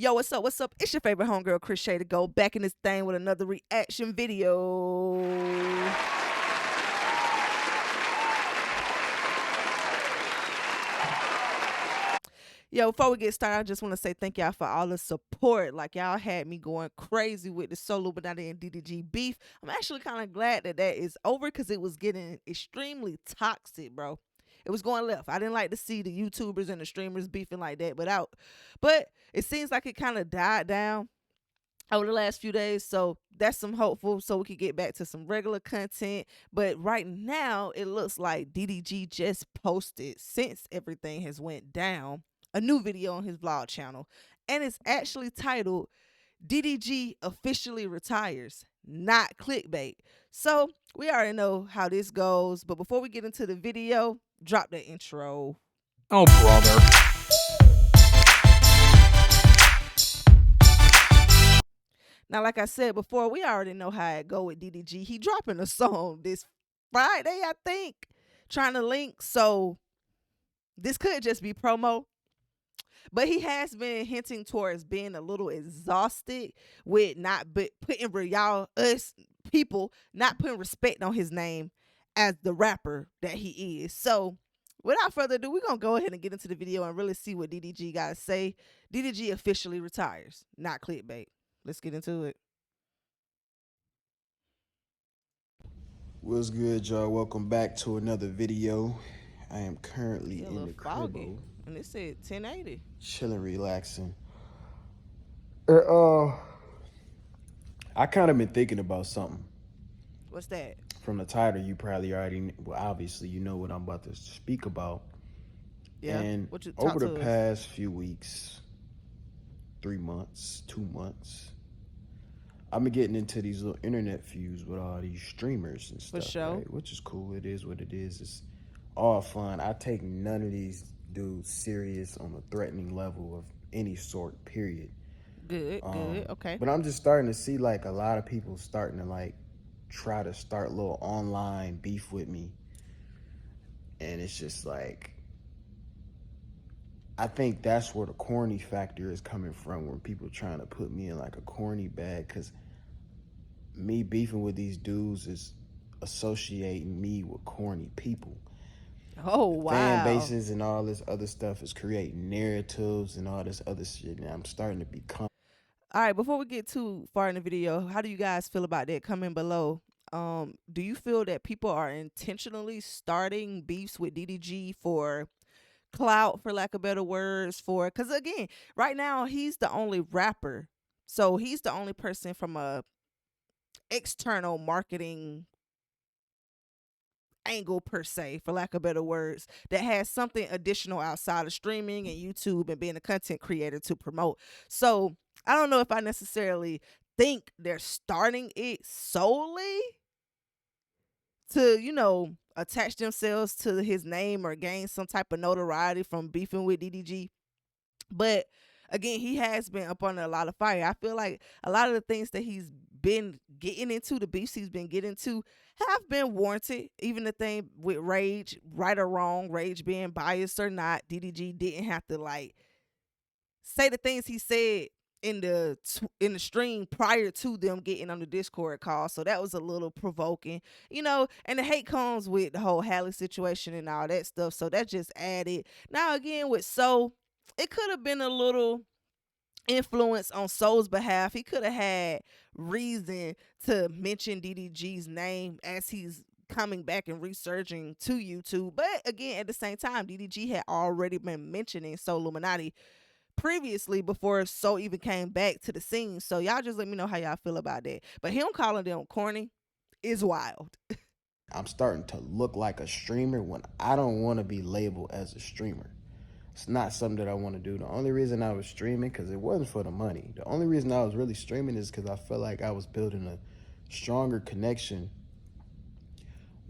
Yo, what's up? What's up? It's your favorite homegirl, Chrshy, to go back in this thing with another reaction video. Yo, before we get started, I just want to say thank y'all for all the support. Like, y'all had me going crazy with the Solluminati and DDG beef. I'm actually kind of glad that is over because it was getting extremely toxic, bro. It was going left. I didn't like to see the YouTubers and the streamers beefing like that, but it seems like it kind of died down over the last few days, so that's some hopeful so we could get back to some regular content. But right now it looks like DDG just posted, since everything has went down, a new video on his vlog channel, and it's actually titled DDG officially retires, not clickbait. So we already know how this goes, but before we get into the video, drop the intro. Oh, brother. Now, like I said before, we already know how it go with DDG. He dropping a song this Friday, I think, trying to link. So this could just be promo. But he has been hinting towards being a little exhausted with not putting us people, not putting respect on his name as the rapper that he is. So without further ado, we're going to go ahead and get into the video and really see what DDG got to say. DDG officially retires, not clickbait. Let's get into it. What's good, y'all? Welcome back to another video. I am currently in the foggy, crib, and it said 1080. chilling, relaxing. I kind of been thinking about something. What's that? From the title, you probably already, well, obviously, you know what I'm about to speak about. Yeah. And over the past few weeks, 3 months, 2 months, I've been getting into these little internet feuds with all these streamers and stuff, for sure. Right? Which is cool. It is what it is. It's all fun. I take none of these dudes serious on a threatening level of any sort, period. Good, okay. But I'm just starting to see, like, a lot of people starting to, like, try to start little online beef with me. And it's just like, I think that's where the corny factor is coming from, where people are trying to put me in like a corny bag, because me beefing with these dudes is associating me with corny people. Oh, wow. Fan bases and all this other stuff is creating narratives and all this other shit, and I'm starting to become. All right, before we get too far in the video, how do you guys feel about that? Comment below. Do you feel that people are intentionally starting beefs with DDG for clout, for lack of better words, because again, right now he's the only rapper, so he's the only person from a external marketing angle, per se, for lack of better words, that has something additional outside of streaming and YouTube and being a content creator to promote. So I don't know if I necessarily think they're starting it solely to, attach themselves to his name or gain some type of notoriety from beefing with DDG. But again, he has been up under a lot of fire. I feel like a lot of the things that he's been getting into, the beefs he's been getting into, have been warranted. Even the thing with Rage, right or wrong, Rage being biased or not, DDG didn't have to like say the things he said in the stream prior to them getting on the Discord call. So that was a little provoking, and the hate comes with the whole Halle situation and all that stuff. So that just added. Now again with So, it could have been a little influence on Soul's behalf. He could have had reason to mention DDG's name as he's coming back and resurging to YouTube. But again, at the same time, DDG had already been mentioning Solluminati previously before So even came back to the scene. So y'all just let me know how y'all feel about that. But him calling them corny is wild. I'm starting to look like a streamer when I don't want to be labeled as a streamer. It's not something that I want to do. The only reason I was streaming, because it wasn't for the money. The only reason I was really streaming is because I felt like I was building a stronger connection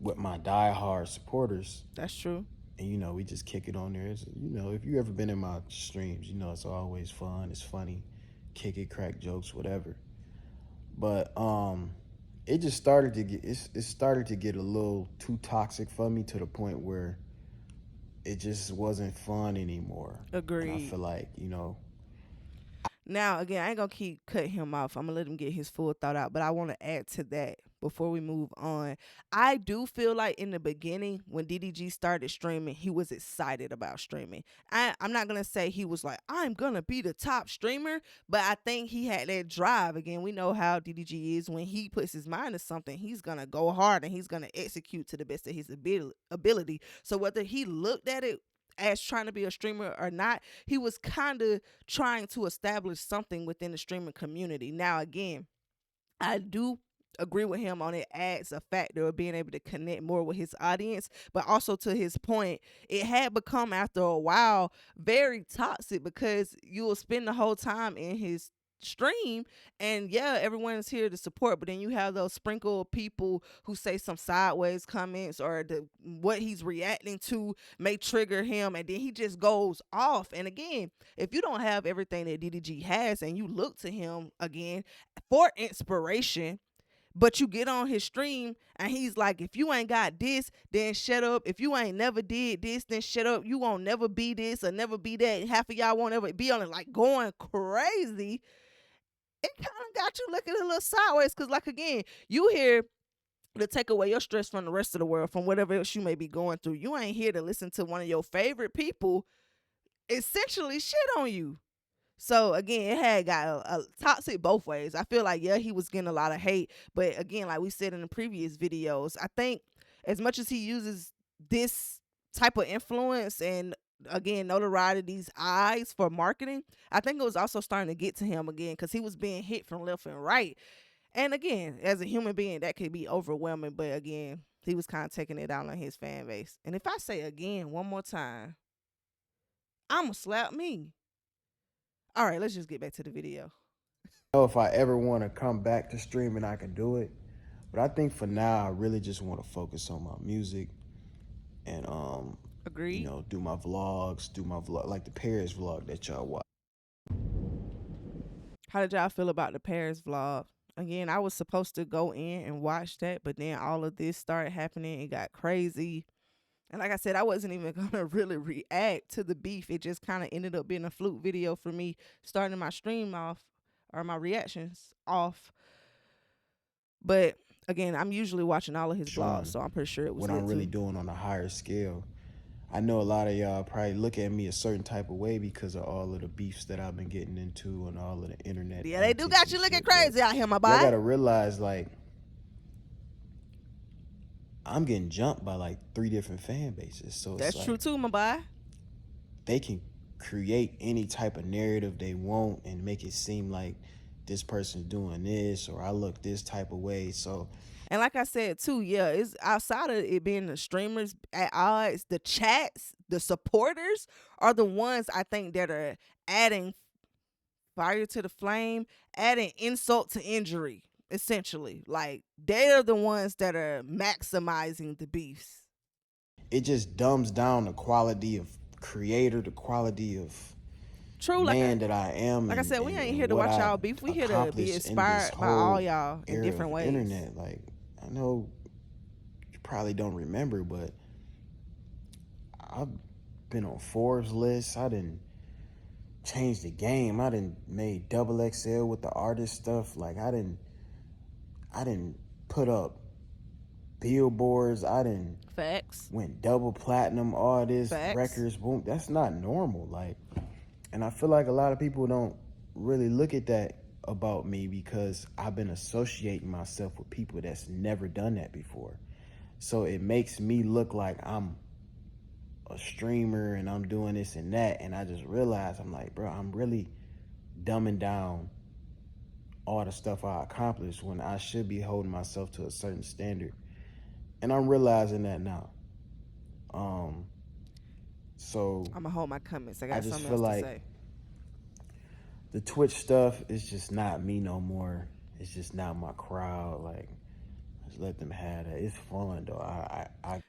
with my diehard supporters. That's true. And, we just kick it on there. It's, if you ever been in my streams, it's always fun. It's funny. Kick it, crack jokes, whatever. But it just started to get, it started to get a little too toxic for me, to the point where it just wasn't fun anymore. Agreed. And I feel like, Now, again, I ain't gonna keep cutting him off. I'm gonna let him get his full thought out, but I want to add to that before we move on. I do feel like in the beginning, when DDG started streaming, he was excited about streaming. I'm not gonna say he was like, I'm gonna be the top streamer, but I think he had that drive. Again, we know how DDG is. When he puts his mind to something, he's gonna go hard and he's gonna execute to the best of his ability. So whether he looked at it as trying to be a streamer or not, he was kind of trying to establish something within the streaming community. Now, again, I do agree with him on it adds a factor of being able to connect more with his audience, but also to his point, it had become after a while very toxic because you will spend the whole time in his stream and yeah, everyone's here to support, but then you have those sprinkle of people who say some sideways comments or what he's reacting to may trigger him, and then he just goes off. And again, if you don't have everything that DDG has and you look to him again for inspiration, but you get on his stream and he's like, if you ain't got this, then shut up. If you ain't never did this, then shut up. You won't never be this or never be that. Half of y'all won't ever be on it, like going crazy. It kind of got you looking a little sideways because, like, again, you here to take away your stress from the rest of the world, from whatever else you may be going through. You ain't here to listen to one of your favorite people essentially shit on you. So again, it had got a toxic both ways. I feel like, yeah, he was getting a lot of hate, but again, like we said in the previous videos, I think as much as he uses this type of influence and again notoriety, these eyes for marketing, I think it was also starting to get to him again because he was being hit from left and right. And again, as a human being, that could be overwhelming, but again, he was kind of taking it out on his fan base. And if I say again one more time, I'ma slap me. All right, let's just get back to the video. If I ever want to come back to streaming, I can do it. But I think for now, I really just want to focus on my music and Agreed. you know, do my vlog like the Paris vlog that y'all watch. How did y'all feel about the Paris vlog? Again, I was supposed to go in and watch that, but then all of this started happening. It got crazy. And like I said, I wasn't even going to really react to the beef. It just kind of ended up being a fluke video for me, starting my stream off or my reactions off. But again, I'm usually watching all of his vlogs, so I'm pretty sure it was what I'm really doing on a higher scale. I know a lot of y'all probably look at me a certain type of way because of all of the beefs that I've been getting into and all of the internet. Yeah, they do got you looking crazy out here, my boy. I gotta realize, like, I'm getting jumped by like 3 different fan bases. So that's like, true too, my boy. They can create any type of narrative they want and make it seem like this person's doing this or I look this type of way. So, and like I said too, yeah, it's outside of it being the streamers at odds, the chats, the supporters are the ones I think that are adding fire to the flame, adding insult to injury, essentially. Like, they're the ones that are maximizing the beefs. It just dumbs down the quality of creator, the quality of true man that I am. Like I said, we ain't here to watch y'all beef. We here to be inspired by all y'all in different ways. Internet, like, I know you probably don't remember, but I've been on Forbes lists. I didn't change the game. I didn't made XXL with the artist stuff. Like, I didn't put up billboards. I didn't facts went double platinum, all this facts. Records, boom. That's not normal. Like, and I feel like a lot of people don't really look at that about me because I've been associating myself with people that's never done that before. So it makes me look like I'm a streamer and I'm doing this and that. And I just realized, I'm like, bro, I'm really dumbing down all the stuff I accomplished when I should be holding myself to a certain standard. And I'm realizing that now. So I'm gonna hold my comments. I got just something feel else like to say. The Twitch stuff is just not me no more. It's just not my crowd. Like, just let them have that. It's fun though.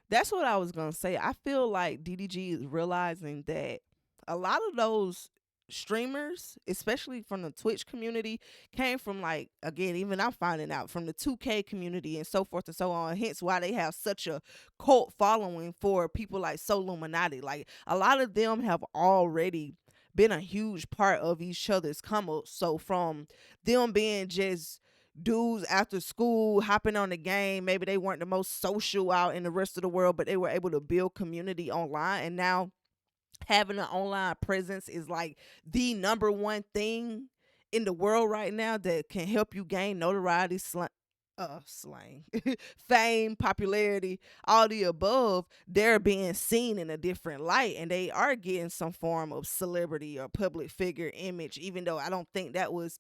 That's what I was gonna say. I feel like DDG is realizing that a lot of those streamers, especially from the Twitch community, came from, like, again, even I'm finding out from the 2K community and so forth and so on. Hence why they have such a cult following for people like Solluminati. Like, a lot of them have already been a huge part of each other's come up. So from them being just dudes after school hopping on the game, maybe they weren't the most social out in the rest of the world, but they were able to build community online. And now having an online presence is like the number one thing in the world right now that can help you gain notoriety, slang, fame, popularity, all the above. They're being seen in a different light, and they are getting some form of celebrity or public figure image, even though I don't think that was,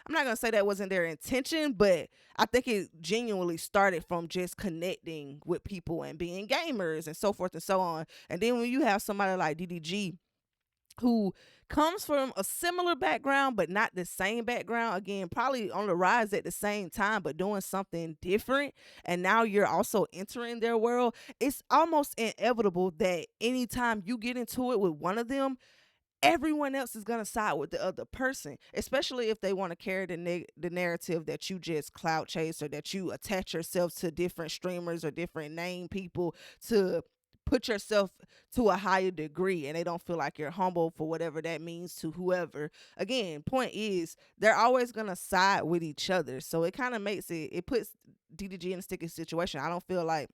I'm not going to say that wasn't their intention, but I think it genuinely started from just connecting with people and being gamers and so forth and so on. And then when you have somebody like DDG, who comes from a similar background but not the same background, again probably on the rise at the same time but doing something different, and now you're also entering their world, it's almost inevitable that anytime you get into it with one of them, everyone else is going to side with the other person, especially if they want to carry the narrative that you just clout chase, or that you attach yourself to different streamers or different name people to put yourself to a higher degree, and they don't feel like you're humble for whatever that means to whoever. Again, point is, they're always going to side with each other. So it kind of makes it puts DDG in a sticky situation. I don't feel like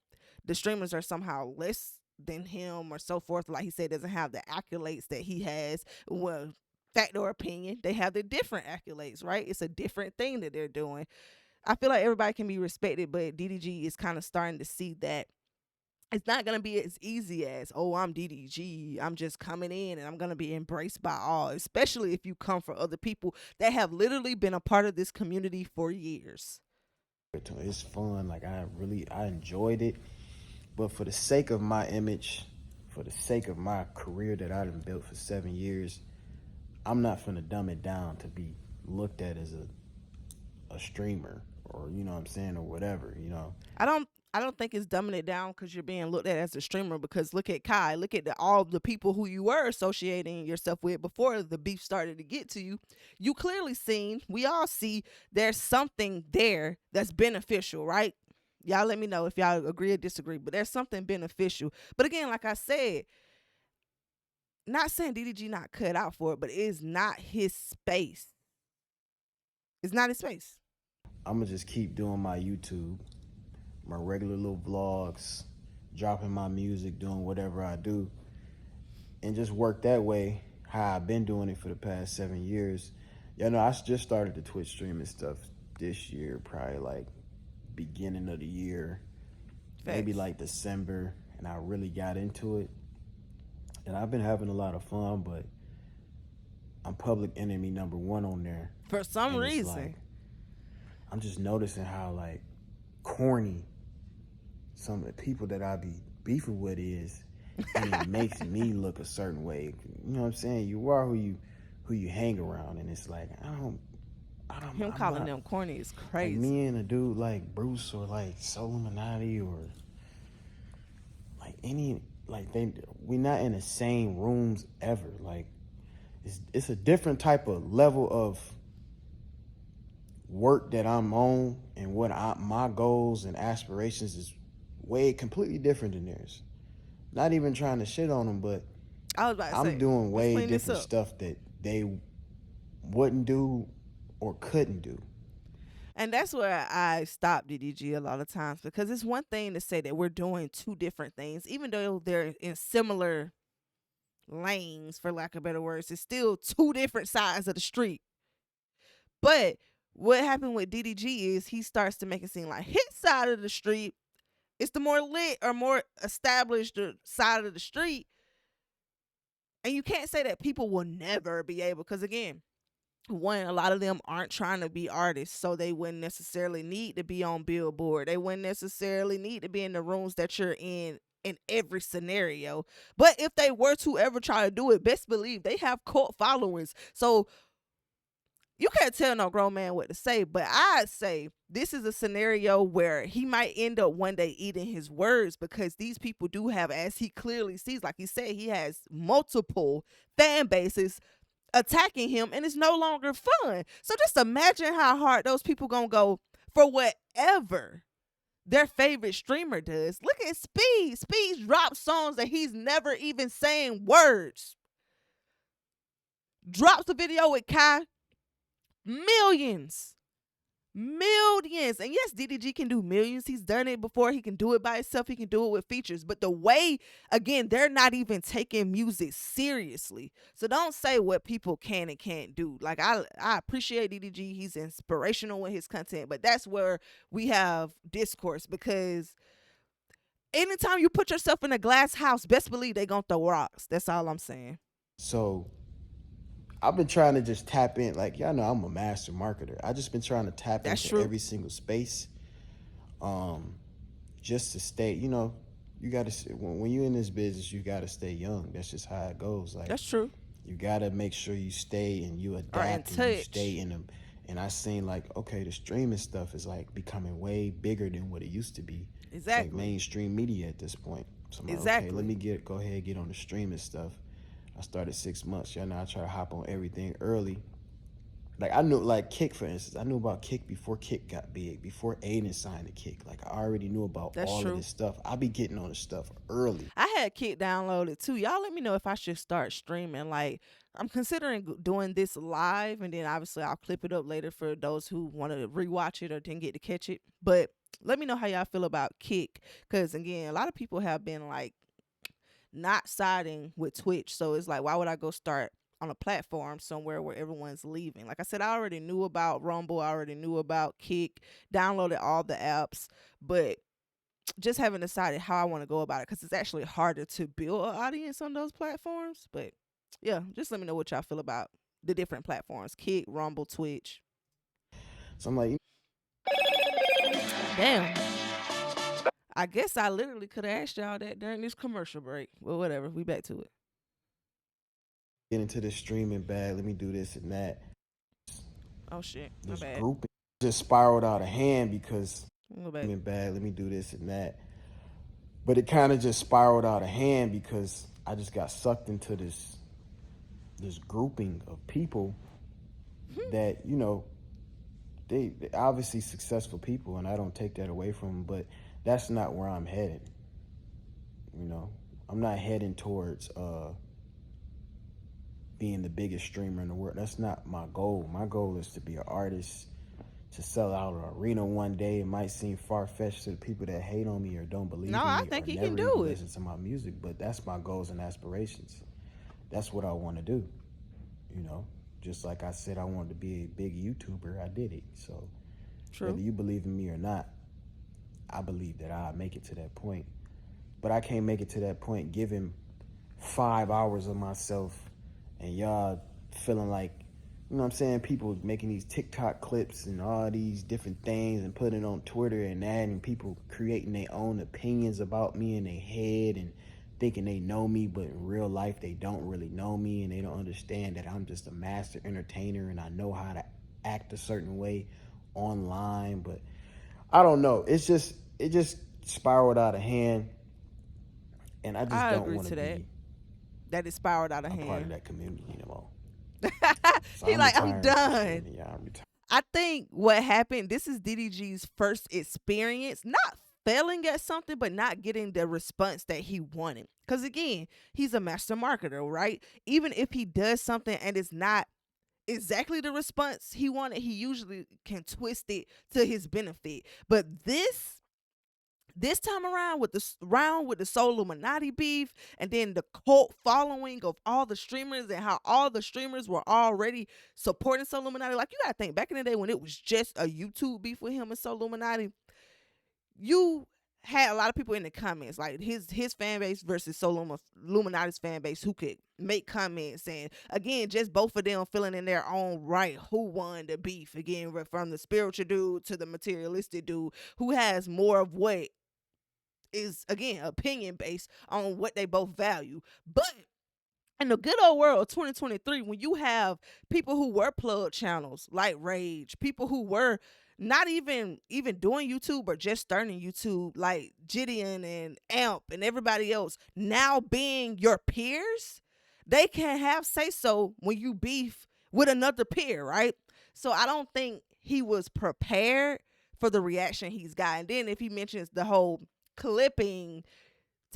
the streamers are somehow less than him or so forth. Like he said, doesn't have the accolades that he has. Well, fact or opinion, they have the different accolades, right? It's a different thing that they're doing. I feel like everybody can be respected, but DDG is kind of starting to see that it's not going to be as easy as, oh, I'm DDG, I'm just coming in and I'm going to be embraced by all, especially if you come from other people that have literally been a part of this community for years. It's fun. Like I enjoyed it. But for the sake of my image, for the sake of my career that I done built for 7 years, I'm not finna dumb it down to be looked at as a streamer, or you know what I'm saying, or whatever, you know. I don't think it's dumbing it down because you're being looked at as a streamer, because look at Kai, look at all the people who you were associating yourself with before the beef started to get to you. You clearly seen, we all see there's something there that's beneficial, right? Y'all let me know if y'all agree or disagree, but there's something beneficial. But again, like I said, not saying DDG not cut out for it, but it is not his space. It's not his space. I'm gonna just keep doing my YouTube, my regular little vlogs, dropping my music, doing whatever I do, and just work that way how I've been doing it for the past 7 years. You know, I just started the Twitch streaming stuff this year, probably like beginning of the year. Facts. Maybe like December, and I really got into it, and I've been having a lot of fun. But I'm public enemy number 1 on there for some reason. Like, I'm just noticing how like corny some of the people that I be beefing with is, and it makes me look a certain way. You know what I'm saying? You are who you hang around, and it's like I don't. Him calling them corny is crazy. Like me and a dude like Bruce or like Solluminati or like any, like we not in the same rooms ever. Like it's a different type of level of work that I'm on, and what my goals and aspirations is way completely different than theirs. Not even trying to shit on them, but I'm doing way different stuff that they wouldn't do or couldn't do. And that's where I stop DDG a lot of times, because it's one thing to say that we're doing 2 different things, even though they're in similar lanes, for lack of better words. It's still 2 different sides of the street. But what happened with DDG is he starts to make it seem like his side of the street is the more lit or more established side of the street. And you can't say that people will never be able, because again, one, a lot of them aren't trying to be artists, so they wouldn't necessarily need to be on Billboard. They wouldn't necessarily need to be in the rooms that you're in every scenario. But if they were to ever try to do it, best believe they have cult followings. So you can't tell no grown man what to say, but I'd say this is a scenario where he might end up one day eating his words, because these people do have, as he clearly sees, like he said, he has multiple fan bases attacking him, and it's no longer fun. So just imagine how hard those people gonna go for whatever their favorite streamer does. Look at Speed. Speed drops songs that he's never even saying words. drops a video with Kai, millions. Millions. And yes, DDG can do millions. He's done it before. He can do it by himself. He can do it with features. But the way, again, they're not even taking music seriously. So don't say what people can and can't do. Like, I appreciate DDG. He's inspirational with his content. But that's where we have discourse, because anytime you put yourself in a glass house, best believe they gonna throw rocks. That's all I'm saying. So I've been trying to just tap in. Like, y'all know I'm a master marketer. I just been trying to tap into every single space, just to stay. You know, you gotta, when you're in this business, you gotta stay young. That's just how it goes. Like, that's true. You gotta make sure you stay and you adapt and you stay in them. And I seen like, okay, the streaming stuff is like becoming way bigger than what it used to be. Exactly. It's like mainstream media at this point. So I'm like, exactly. Okay, let me go ahead and get on the streaming stuff. I started 6 months. Y'all know I try to hop on everything early. Like, I knew, like, Kick, for instance. I knew about Kick before Kick got big, before Aiden signed the Kick. Like, I already knew about all of this stuff. I be getting on this stuff early. I had Kick downloaded, too. Y'all let me know if I should start streaming. Like, I'm considering doing this live, and then obviously I'll clip it up later for those who want to rewatch it or didn't get to catch it. But let me know how y'all feel about Kick, because, again, a lot of people have been, like, not siding with Twitch. So it's like, why would I go start on a platform somewhere where everyone's leaving? Like I said, I already knew about Rumble. I already knew about Kick, downloaded all the apps, but just haven't decided how I want to go about it, because it's actually harder to build an audience on those platforms. But yeah, just let me know what y'all feel about the different platforms: Kick, Rumble, Twitch. So I'm like, damn, I guess I literally could have asked y'all that during this commercial break. Well, whatever. We back to it. Get into this streaming bag. Let me do this and that. Oh, shit. This My bad. group just spiraled out of hand because streaming bag. Let me do this and that. But it kind of just spiraled out of hand because I just got sucked into this grouping of people that, you know, they obviously successful people, and I don't take that away from them, but that's not where I'm headed. You know, I'm not heading towards being the biggest streamer in the world. That's not my goal. My goal is to be an artist, to sell out an arena one day. It might seem far-fetched to the people that hate on me or don't believe in me. I think he can do it. Listen to my music, but that's my goals and aspirations. That's what I want to do. You know, just like I said, I wanted to be a big YouTuber. I did it. So whether you believe in me or not, I believe that I'll make it to that point. But I can't make it to that point giving 5 hours of myself and y'all feeling like, you know what I'm saying, people making these TikTok clips and all these different things and putting it on Twitter and that, and people creating their own opinions about me in their head and thinking they know me, but in real life they don't really know me, and they don't understand that I'm just a master entertainer and I know how to act a certain way online. But I don't know. It just spiraled out of hand, and I just don't want to be that it spiraled out of hand. Part of that community anymore. So I'm done. Yeah, I'm retired. I think what happened, this is DDG's first experience, not failing at something, but not getting the response that he wanted. Because again, he's a master marketer, right? Even if he does something and it's not exactly the response he wanted, he usually can twist it to his benefit. But this time around with the SoulLuminati beef, and then the cult following of all the streamers and how all the streamers were already supporting SoulLuminati. Like, you gotta think, back in the day when it was just a YouTube beef with him and SoulLuminati, you had a lot of people in the comments, like his fan base versus SoulLuminati's fan base, who could make comments, and again, just both of them feeling in their own right who won the beef, again, from the spiritual dude to the materialistic dude, who has more of what is, again, opinion based on what they both value. But in the good old world of 2023, when you have people who were plug channels like Rage, people who were not even doing YouTube or just starting YouTube, like Gideon and Amp and everybody else, now being your peers, they can have say so when you beef with another peer, right? So I don't think he was prepared for the reaction he's got. And then if he mentions the whole clipping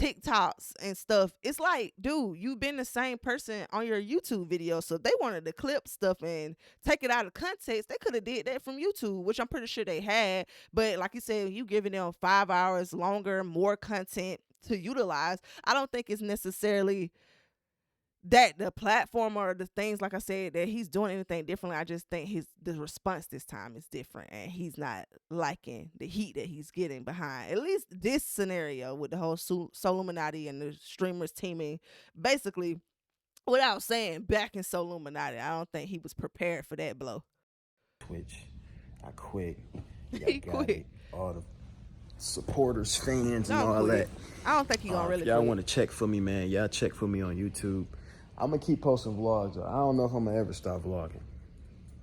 TikToks and stuff. It's like, dude, you've been the same person on your YouTube video. So if they wanted to clip stuff and take it out of context, they could have did that from YouTube, which I'm pretty sure they had. But like you said, you giving them 5 hours longer, more content to utilize. I don't think it's necessarily that the platform or the things, like I said, that he's doing anything differently. I just think the response this time is different, and he's not liking the heat that he's getting behind, at least this scenario with the whole Solluminati and the streamers teaming, basically, without saying backing Solluminati. I don't think he was prepared for that blow. Twitch, I quit. He quit. All the supporters, fans, and Don't all quit. that. I don't think he gonna really y'all quit. want to check for me, man, y'all check for me on YouTube. I'm gonna keep posting vlogs, though. I don't know if I'm gonna ever stop vlogging.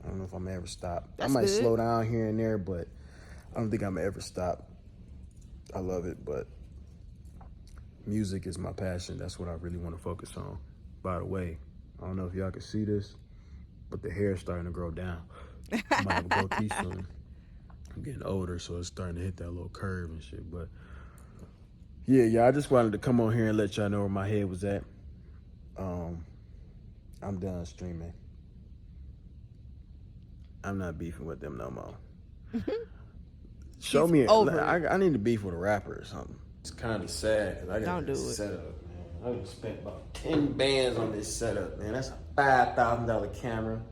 I don't know if I'm gonna ever stop. That's I might good. slow down here and there, but I don't think I'm gonna ever stop. I love it, but music is my passion. That's what I really want to focus on. By the way, I don't know if y'all can see this, but the hair is starting to grow down. I might have a goatee soon. I'm getting older, so it's starting to hit that little curve and shit. But yeah, I just wanted to come on here and let y'all know where my head was at. I'm done streaming. I'm not beefing with them no more. Show me. I need to beef with a rapper or something. It's kind of sad because I got this setup, man. I just spent about 10 bands on this setup, man. That's a $5,000 camera.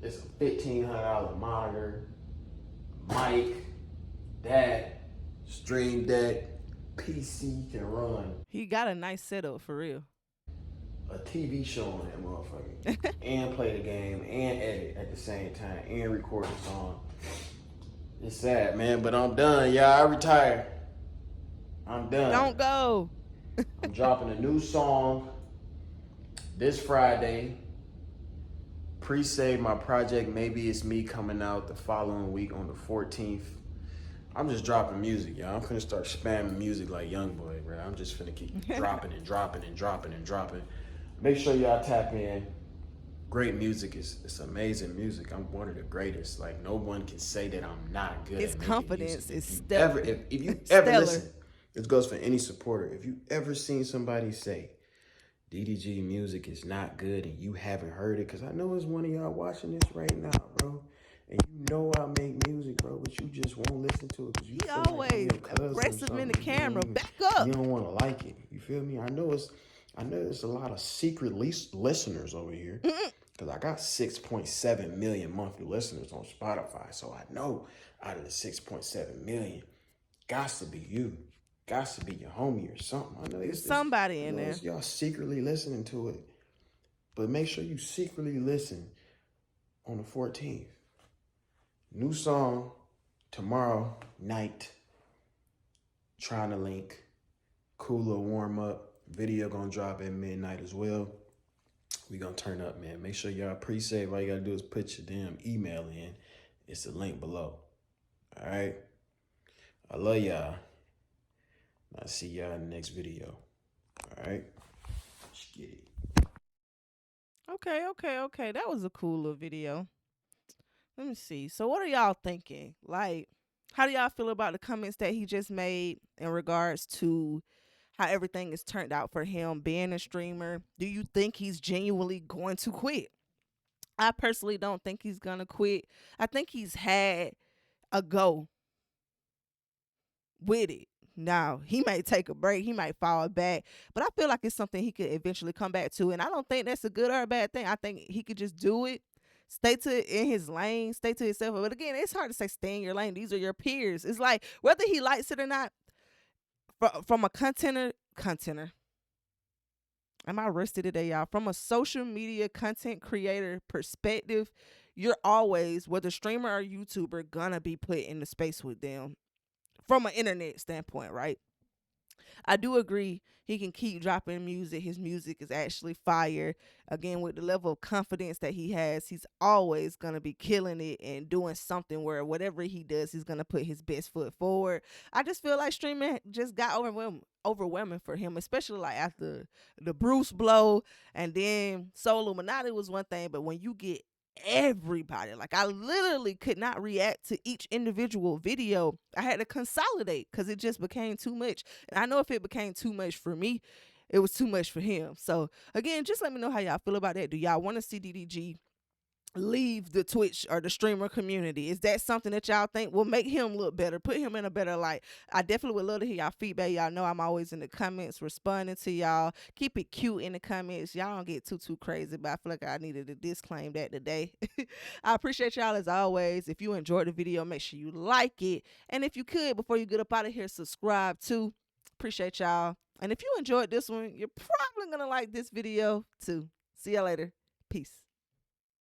It's a $1,500 monitor, mic, that, stream deck, PC can run. He got a nice setup for real. A TV show on that motherfucker. And play the game and edit at the same time and record a song. It's sad, man, but I'm done, y'all. I retire. I'm done. Don't go. I'm dropping a new song this Friday. Pre-save my project. Maybe It's Me coming out the following week on the 14th. I'm just dropping music, y'all. I'm finna start spamming music like YoungBoy, bro. I'm just finna keep dropping and dropping and dropping and dropping. Make sure y'all tap in. Great music. It's amazing music. I'm one of the greatest. Like, no one can say that I'm not good His at confidence music. is stellar. If you ever listen, this goes for any supporter. If you ever seen somebody say, DDG music is not good and you haven't heard it, because I know it's one of y'all watching this right now, bro. And you know I make music, bro, but you just won't listen to it because you feel always like aggressive in the camera. Back up. You don't want to like it. You feel me? I know there's a lot of secret listeners over here because I got 6.7 million monthly listeners on Spotify. So I know out of the 6.7 million, got to be you. Got to be your homie or something. I know there's somebody in there. Y'all secretly listening to it. But make sure you secretly listen on the 14th. New song tomorrow night. Trying to link. Cool little warm up. Video gonna drop at midnight as well. We gonna turn up, man. Make sure y'all pre-save. All you gotta do is put your damn email in. It's the link below. All right. I love y'all. I'll see y'all in the next video. All right. Let's get it. Okay. That was a cool little video. Let me see. So what are y'all thinking? Like, how do y'all feel about the comments that he just made in regards to how everything is turned out for him being a streamer? Do you think he's genuinely going to quit? I personally don't think he's going to quit. I think he's had a go with it. Now, he might take a break. He might fall back. But I feel like it's something he could eventually come back to. And I don't think that's a good or a bad thing. I think he could just do it. Stay in his lane. Stay to himself. But again, it's hard to say stay in your lane. These are your peers. It's like whether he likes it or not, from a contenter. Am I rusty today, y'all? From a social media content creator perspective, you're always, whether streamer or YouTuber, gonna be put in the space with them from an internet standpoint, right? I do agree he can keep dropping music. His music is actually fire. Again, with the level of confidence that he has, he's always going to be killing it and doing something where whatever he does, he's going to put his best foot forward. I just feel like streaming just got overwhelming for him, especially like after the Bruce blow, and then Solluminati was one thing, but when you get everybody. Like, I literally could not react to each individual video. I had to consolidate because it just became too much. And I know if it became too much for me, it was too much for him. So again, just let me know how y'all feel about that. Do y'all want to see DDG leave the Twitch or the streamer community? Is that something that y'all think will make him look better, put him in a better light? I definitely would love to hear y'all feedback. Y'all know I'm always in the comments responding to y'all. Keep it cute in the comments. Y'all don't get too crazy, but I feel like I needed to disclaim that today. I appreciate y'all as always. If you enjoyed the video, make sure you like it, and if you could, before you get up out of here, subscribe too. Appreciate y'all. And if you enjoyed this one, you're probably gonna like this video too. See y'all later. Peace.